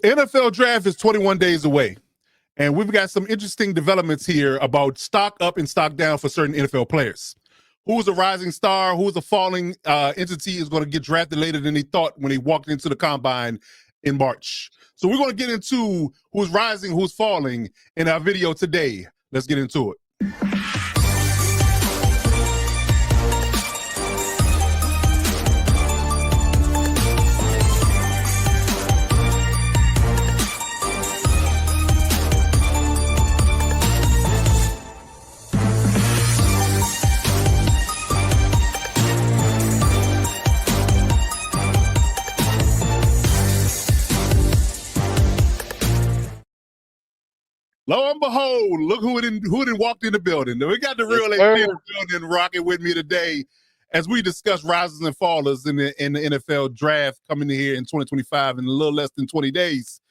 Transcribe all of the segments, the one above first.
NFL draft is 21 days away, and we've got some interesting developments here about stock up and stock down for certain NFL players. Who's a rising star, who's a falling entity is going to get drafted later than they thought when they walked into the combine in March. So we're going to get into who's rising, who's falling in our video today. Let's get into it. Lo and behold, look who didn't walked in the building. We got the real AG in the building rocking with me today as we discuss risers and fallers in the NFL draft coming in here in 2025 in a little less than 20 days.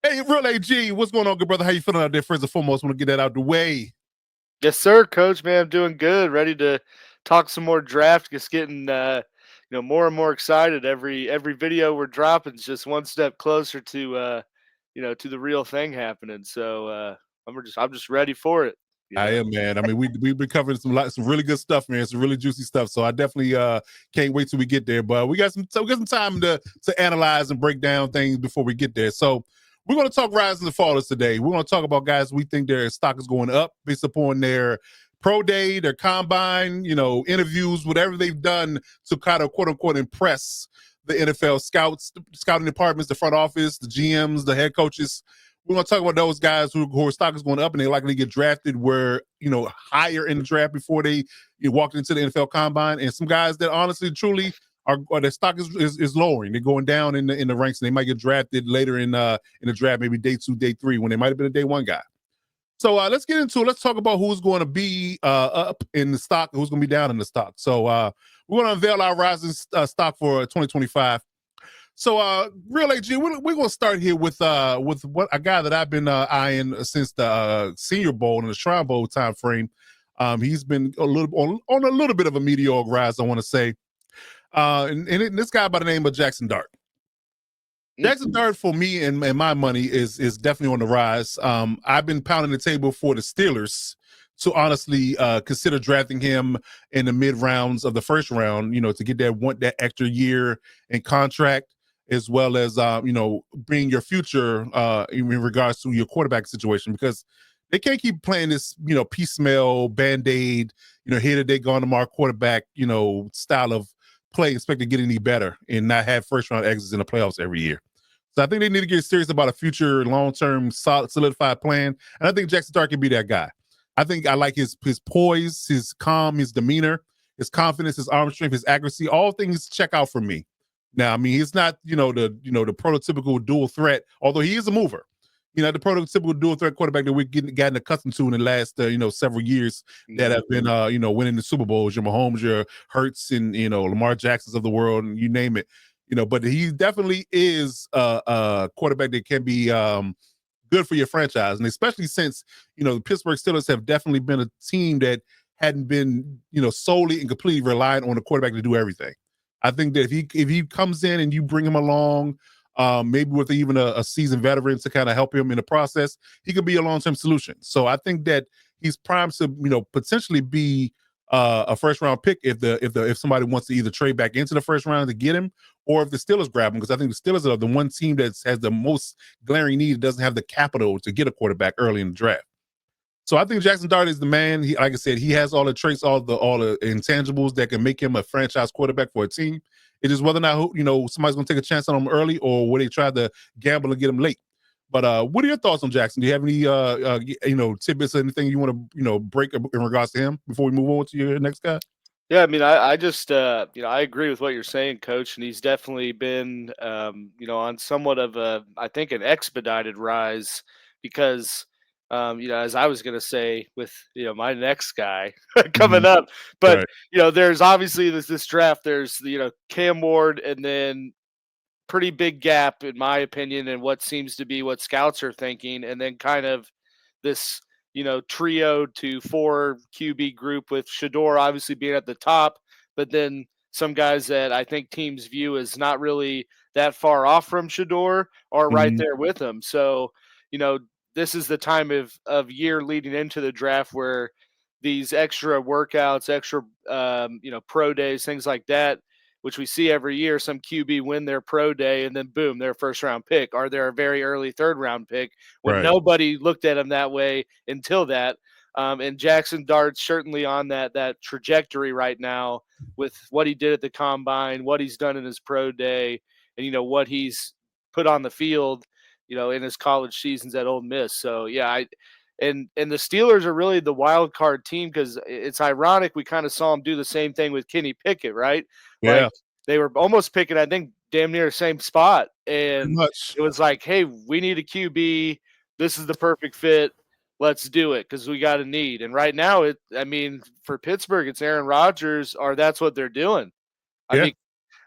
Hey, real AG, what's going on, good brother? How you feeling out there? First and foremost, want to get that out the way. Yes, sir, Coach. Man, I'm doing good. Ready to talk some more draft. Just getting more and more excited. Every video we're dropping is just one step closer to to the real thing happening. So I'm just ready for it. I am, man. I mean, we've been covering some really good stuff, man. Some really juicy stuff. So I definitely can't wait till we get there. But we got some time to analyze and break down things before we get there. So we're going to talk risers and fallers today. We're going to talk about guys we think their stock is going up based upon their pro day, their combine, interviews, whatever they've done to kind of quote unquote impress the NFL scouts, the scouting departments, the front office, the GMs, the head coaches. We're going to talk about those guys who stock is going up and they likely get drafted where, higher in the draft before they walked into the NFL combine. And some guys that honestly, truly or their stock is lowering. They're going down in the ranks and they might get drafted later in the draft, maybe day 2, day 3, when they might have been a day 1 guy. So let's get into it. Let's talk about who's going to be up in the stock, who's going to be down in the stock. So we're going to unveil our rising stock for 2025. So, real AG, we're going to start here with what a guy that I've been eyeing since the Senior Bowl and the Shrine Bowl time frame. He's been on a little bit of a meteoric rise, I want to say. And this guy by the name of Jackson Dart. Jackson Dart, for me and my money, is definitely on the rise. I've been pounding the table for the Steelers to honestly consider drafting him in the mid rounds of the first round, to get that extra year in contract, as well as bring your future in regards to your quarterback situation, because they can't keep playing this piecemeal band-aid here today gone tomorrow quarterback style of play, expect to get any better and not have first round exits in the playoffs every year. So I think they need to get serious about a future long-term solidified plan, and I think Jackson Dart can be that guy. I think I like his poise, his calm, his demeanor, his confidence, his arm strength, his accuracy. All things check out for me. Now, I mean, he's not the prototypical dual threat, although he is a mover. The prototypical dual threat quarterback that we've gotten accustomed to in the last several years that have been winning the Super Bowls, your Mahomes, your Hurts, and Lamar Jacksons of the world, and you name it. But he definitely is a quarterback that can be good for your franchise, and especially since the Pittsburgh Steelers have definitely been a team that hadn't been solely and completely reliant on the quarterback to do everything. I think that if he comes in and you bring him along, maybe with even a seasoned veteran to kind of help him in the process, he could be a long-term solution. So I think that he's primed to potentially be a first-round pick if somebody wants to either trade back into the first round to get him, or if the Steelers grab him, because I think the Steelers are the one team that has the most glaring need, doesn't have the capital to get a quarterback early in the draft. So I think Jackson Dart is the man. Like I said, he has all the traits, all the intangibles that can make him a franchise quarterback for a team. It is whether or not somebody's going to take a chance on him early, or will they try to gamble and get him late. But what are your thoughts on Jackson? Do you have any tidbits or anything you want to break in regards to him before we move on to your next guy? Yeah, I mean, I just I agree with what you're saying, Coach, and he's definitely been on somewhat of I think an expedited rise, because as I was going to say with my next guy coming up, but right. There's obviously this draft. There's Cam Ward, and then pretty big gap in my opinion, and what seems to be what scouts are thinking, and then kind of this trio to 4 QB group with Shador obviously being at the top, but then some guys that I think teams view as not really that far off from Shador are right Mhm. there with him. So, you know, this is the time of year leading into the draft where these extra workouts, extra pro days, things like that, which we see every year. Some QB win their pro day and then boom, their first round pick, or they're a very early third round pick when Right. nobody looked at them that way until that. And Jackson Dart's certainly on that trajectory right now with what he did at the combine, what he's done in his pro day, and what he's put on the field, in his college seasons at Ole Miss. So yeah, and the Steelers are really the wild card team because it's ironic we kind of saw them do the same thing with Kenny Pickett, right? Yeah. Like they were almost picking, I think, damn near the same spot, Pretty and much. it was like, hey, we need a QB. This is the perfect fit. Let's do it because we got a need. And right now, I mean, for Pittsburgh, it's Aaron Rodgers, or that's what they're doing. I Yeah. mean,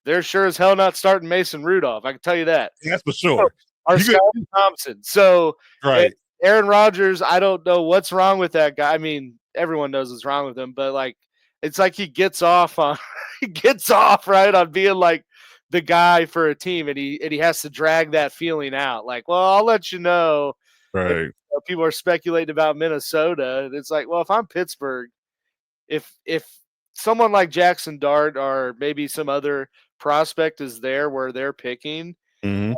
they're sure as hell not starting Mason Rudolph. I can tell you that. That's for sure. Or You Scott could Thompson. So right. Aaron Rodgers, I don't know what's wrong with that guy. I mean, everyone knows what's wrong with him, but like it's like he gets off on he gets off right on being like the guy for a team, and he has to drag that feeling out. Like, well, I'll let you know if Right. people are speculating about Minnesota. And it's like, well, if I'm Pittsburgh, if someone like Jackson Dart or maybe some other prospect is there where they're picking, Mhm.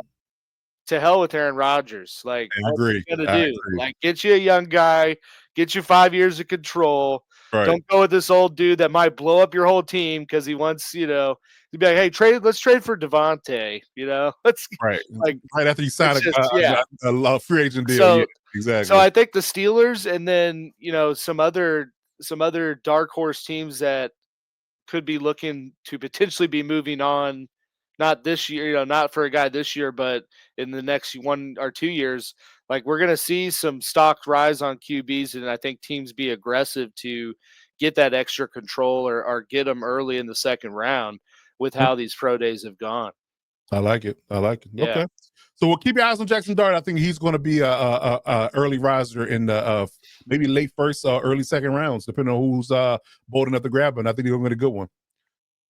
to hell with Aaron Rodgers. Like, I what's agree. he gonna I do? agree. Like, get you a young guy, get you 5 years of control. Right. Don't go with this old dude that might blow up your whole team because he wants, to be like, hey, let's trade for Devontae. Let's Right. like Right after you sign it's a just yeah. free agent deal. Yeah, So so exactly. I think the Steelers and then, some other dark horse teams that could be looking to potentially be moving on, not this year, not for a guy this year, but in the next 1 or 2 years. Like we're going to see some stock rise on QBs, and I think teams be aggressive to get that extra control or get them early in the second round with how these pro days have gone. I like it. I like it. Yeah. Okay. So we'll keep your eyes on Jackson Dart. I think he's going to be a early riser in the maybe late first, early second rounds, depending on who's bold enough to grab him. I think he'll get a good one.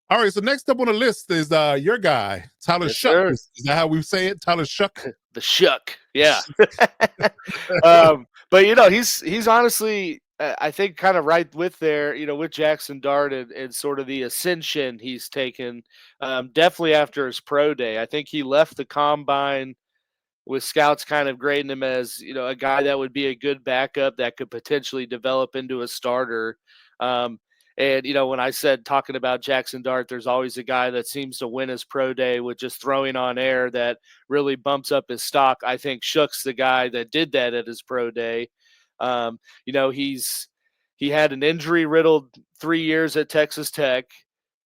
All right. So next up on the list is your guy, Tyler Yes, Shuck. sir. Is that how we say it? Tyler Shuck. The shuck. Yeah. But he's honestly, I think, kind of right with there, with Jackson Dart and sort of the ascension he's taken. Definitely after his pro day. I think he left the combine with scouts kind of grading him as, a guy that would be a good backup that could potentially develop into a starter. And when I said talking about Jackson Dart, there's always a guy that seems to win his pro day with just throwing on air that really bumps up his stock. I think Shook's the guy that did that at his pro day. Um, he had an injury riddled 3 years at Texas Tech.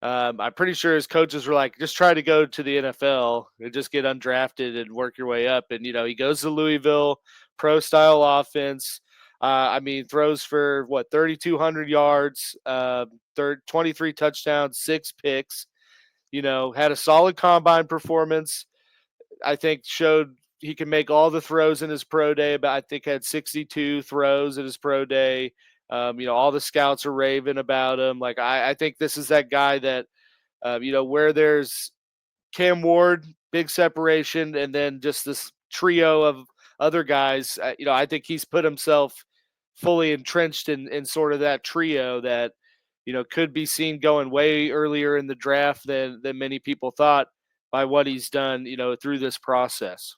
I'm pretty sure his coaches were like, just try to go to the NFL and just get undrafted and work your way up. And, he goes to Louisville, pro style offense. I mean, throws for 3,200 yards, 23 touchdowns, 6 picks, had a solid combine performance. I think showed he can make all the throws in his pro day, but I think had 62 throws in his pro day. All the scouts are raving about him. Like, I think this is that guy that, where there's Cam Ward, big separation, and then just this trio of other guys. I think he's put himself fully entrenched in sort of that trio that could be seen going way earlier in the draft than many people thought by what he's done through this process.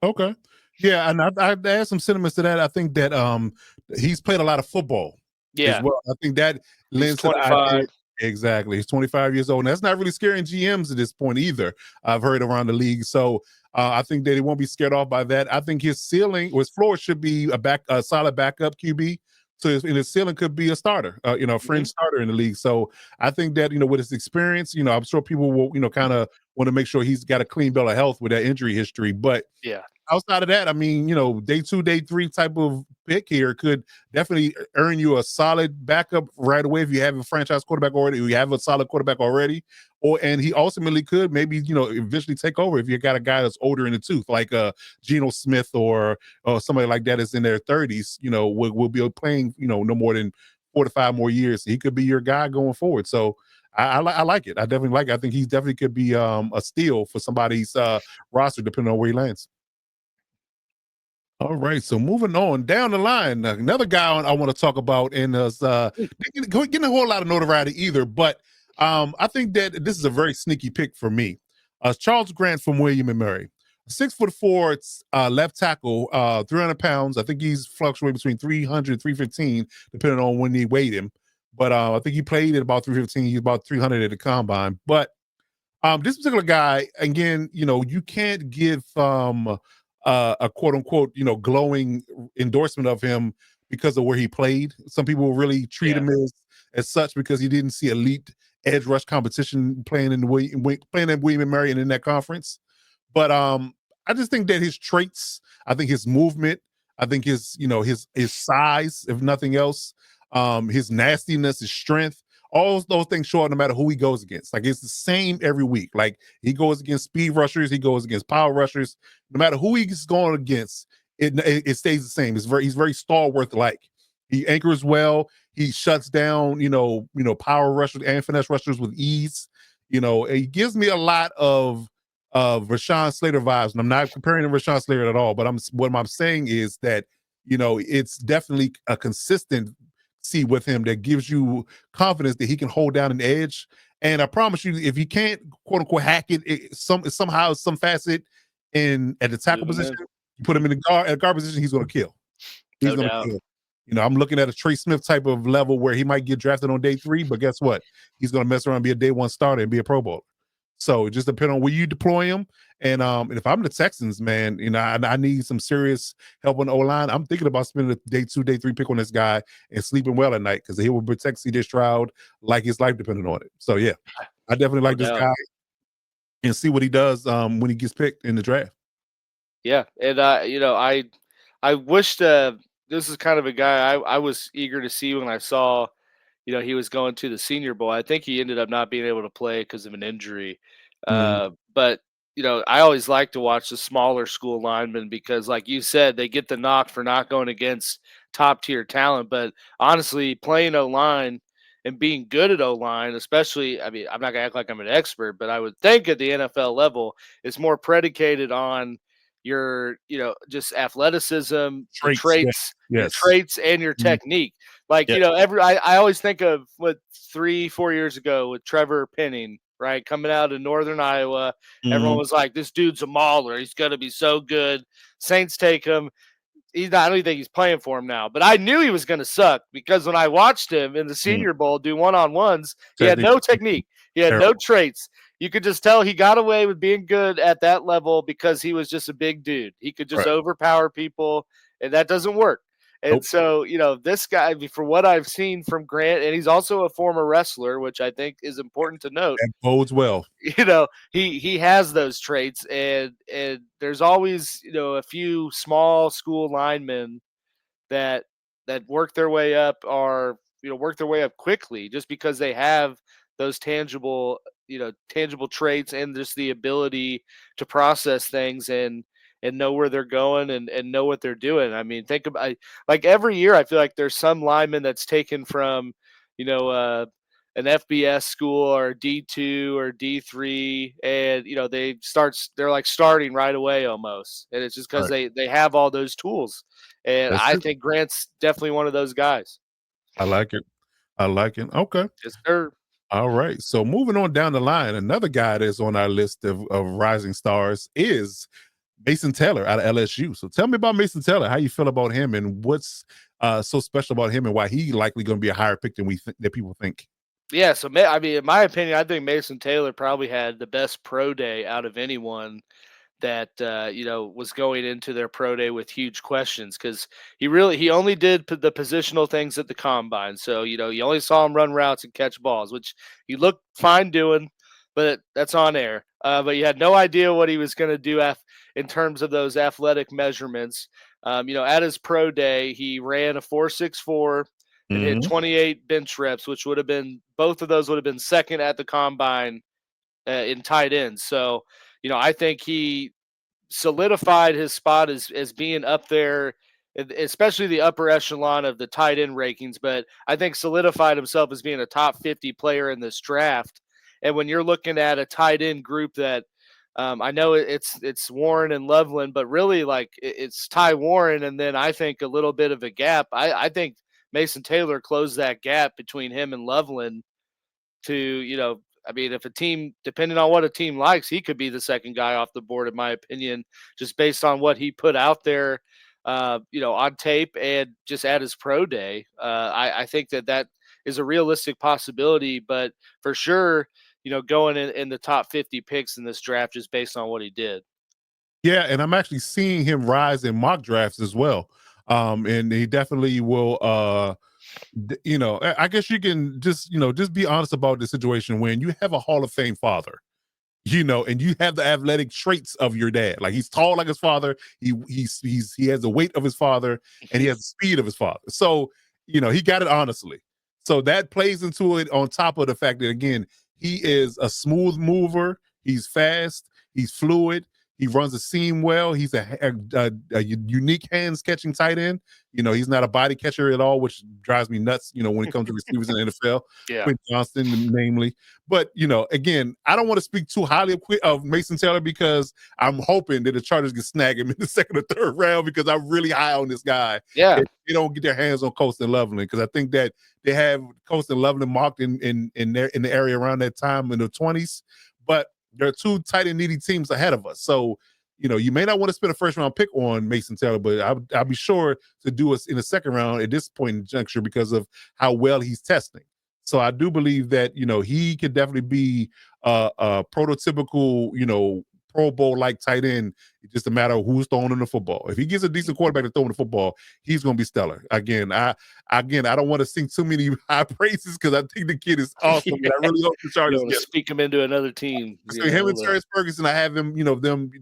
Okay. Yeah, and I add some sentiments to that. I think that he's played a lot of football as Yeah, well. I think that he's lends to the idea. 25. Exactly. He's 25 years old. And that's not really scaring GMs at this point either. I've heard around the league. So I think that he won't be scared off by that. I think his ceiling or his floor should be a solid backup QB. So his ceiling could be a starter, a Mhm. fringe starter in the league. So I think that, with his experience, I'm sure people will, kind of want to make sure he's got a clean bill of health with that injury history. But Yeah. outside of that, I mean, day 2, day 3 type of pick here could definitely earn you a solid backup right away if you have a franchise quarterback already, or you have a solid quarterback already, and he ultimately could maybe eventually take over if you got a guy that's older in the tooth, like Geno Smith or somebody like that is in their 30s. Will be playing no more than 4 to 5 more years. He could be your guy going forward. So I like it. I definitely like it. I think he definitely could be a steal for somebody's roster, depending on where he lands. All right, so moving on down the line, another guy I want to talk about, and is getting a whole lot of notoriety either, but I think that this is a very sneaky pick for me. Charles Grant from William and Mary, 6'4", it's left tackle, 300 pounds. I think he's fluctuating between 300 315, depending on when they weighed him. But I think he played at about 315. He's about 300 at the combine. But this particular guy, again, you can't give a quote unquote, glowing endorsement of him because of where he played. Some people really treat Yeah, him as such because he didn't see elite edge rush competition playing in playing at William and Mary and in that conference. But I just think that his traits, I think his movement, I think his size, if nothing else, his nastiness, his strength, all those things show up no matter who he goes against. Like it's the same every week. Like he goes against speed rushers, he goes against power rushers. No matter who he's going against, it stays the same. He's very stalwart like. He anchors well. He shuts down, power rushers and finesse rushers with ease. It gives me a lot of Rashawn Slater vibes, and I'm not comparing to Rashawn Slater at all. But what I'm saying is that it's definitely a consistency with him that gives you confidence that he can hold down an edge. And I promise you, if he can't quote unquote hack somehow some facet in at the tackle move him position, in, you put him in the guard position, he's going to kill. He's no going to doubt. kill. I'm looking at a Trey Smith type of level where he might get drafted on day 3, but guess what? He's going to mess around and be a day 1 starter and be a Pro Bowler. So it just depends on where you deploy him. And if I'm the Texans, man, I need some serious help on the O-line. I'm thinking about spending a day 2, day 3 pick on this guy and sleeping well at night because he will protect C.J. Stroud like his life depending on it. So yeah, I definitely No like this doubt. guy and see what he does when he gets picked in the draft. Yeah, and I wished this is kind of a guy I was eager to see when I saw, he was going to the Senior Bowl. I think he ended up not being able to play because of an injury. Mhm. But I always like to watch the smaller school linemen because, like you said, they get the knock for not going against top tier talent. But honestly, playing O line and being good at O line, especially, I mean, I'm not gonna act like I'm an expert, but I would think at the NFL level, it's more predicated on your, just athleticism, the Traits, yeah. traits, your Yes. traits and your Mhm. technique. Like, Yes. I always think of what 3-4 years ago with Trevor Penning, right? Coming out of Northern Iowa. Everyone Mhm. was like, this dude's a mauler. He's gonna be so good. Saints take him. I don't even think he's playing for him now. But I knew he was gonna suck because when I watched him in the Mhm. Senior Bowl do one-on-ones, he had Technique. no technique. He had no Terrible. traits. You could just tell he got away with being good at that level because he was just a big dude. He could just Right. overpower people, and that doesn't work. And Nope. so, this guy, for what I've seen from Grant, and he's also a former wrestler, which I think is important to note. That bodes well. He has those traits, and there's always, a few small school linemen that work their way up, or work their way up quickly just because they have those tangible traits and just the ability to process things and know where they're going and know what they're doing. I mean, think about, like, every year I feel like there's some lineman that's taken from you know an FBS school or D2 or D3, and they're like starting right away almost, and it's just because Right. they have all those tools. And That's I true. think Grant's definitely one of those guys. I like it. I like it. Okay. Yes, sir. All right. So moving on down the line, another guy that's on our list of rising stars is Mason Taylor out of LSU. So tell me about Mason Taylor. How you feel about him, and what's so special about him, and why he likely going to be a higher pick than that people think. Yeah, so I mean, in my opinion, I think Mason Taylor probably had the best pro day out of anyone that was going into their pro day with huge questions, because he only did the positional things at the combine. So you only saw him run routes and catch balls, which he looked fine doing, but that's on air. But you had no idea what he was going to do in terms of those athletic measurements. At his pro day, he ran a 4.64 and hit Hmm. 28 bench reps, which would have been, both of those would have been second at the combine in tight ends. So I think he solidified his spot as being up there especially the upper echelon of the tight end rankings, but I think solidified himself as being a top 50 player in this draft. And when you're looking at a tight end group that I know it's Warren and Loveland, but really like it's Ty Warren, and then I think a little bit of a gap. I think Mason Taylor closed that gap between him and Loveland to, I mean, if a team, depending on what a team likes, he could be the second guy off the board, in my opinion, just based on what he put out there, on tape and just at his pro day. I think that is a realistic possibility, but for sure, going in the top 50 picks in this draft just based on what he did. Yeah, and I'm actually seeing him rise in mock drafts as well. And he definitely will I guess you can just be honest about the situation when you have a Hall of Fame father, and you have the athletic traits of your dad. Like he's tall like his father, he has the weight of his father, and he has the speed of his father. So, he got it honestly. So that plays into it on top of the fact that again, he is a smooth mover, he's fast, he's fluid, he runs the seam well. He's a unique hands catching tight end. He's not a body catcher at all, which drives me nuts, when it comes to receivers in the NFL. Yeah. Quentin Johnston, namely. But, again, I don't want to speak too highly of Mason Taylor because I'm hoping that the Chargers can snag him in the second or third round because I'm really high on this guy. Yeah. If they don't get their hands on Colston Loveland, because I think that they have Colston Loveland marked in the area around that time in the 20s. But there are two tight end needy teams ahead of us. So, you may not want to spend a first round pick on Mason Taylor, but I'll be sure to do us in the second round at this point in the juncture because of how well he's testing. So I do believe that, he could definitely be a prototypical, Pro Bowl like tight end. It's just a matter of who's throwing in the football. If he gets a decent quarterback to throw in the football, he's going to be stellar. Again, I don't want to sing too many high praises because I think the kid is awesome. Yeah. And I really hope the Chargers get speak him into another team. so him and Terrence Ferguson, I have him,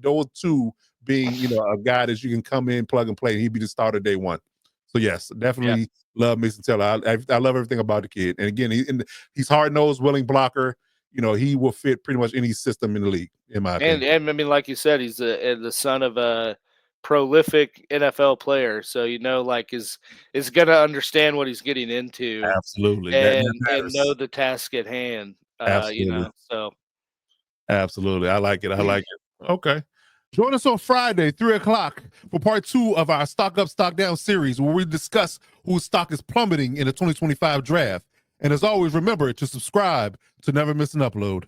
those two being, a guy that you can come in, plug and play, and he'd be the starter day one. So yes, definitely love Mason Taylor. I love everything about the kid. And again, he's hard nosed, willing blocker. He will fit pretty much any system in the league, in my opinion. And I mean, like you said, he's the son of a prolific NFL player, so like is gonna understand what he's getting into. Absolutely, and know the task at hand. Absolutely. So absolutely, I like it. Okay. Join us on Friday, 3:00 for part 2 of our Stock Up, Stock Down series, where we discuss whose stock is plummeting in the 2025 draft. And as always, remember to subscribe to never miss an upload.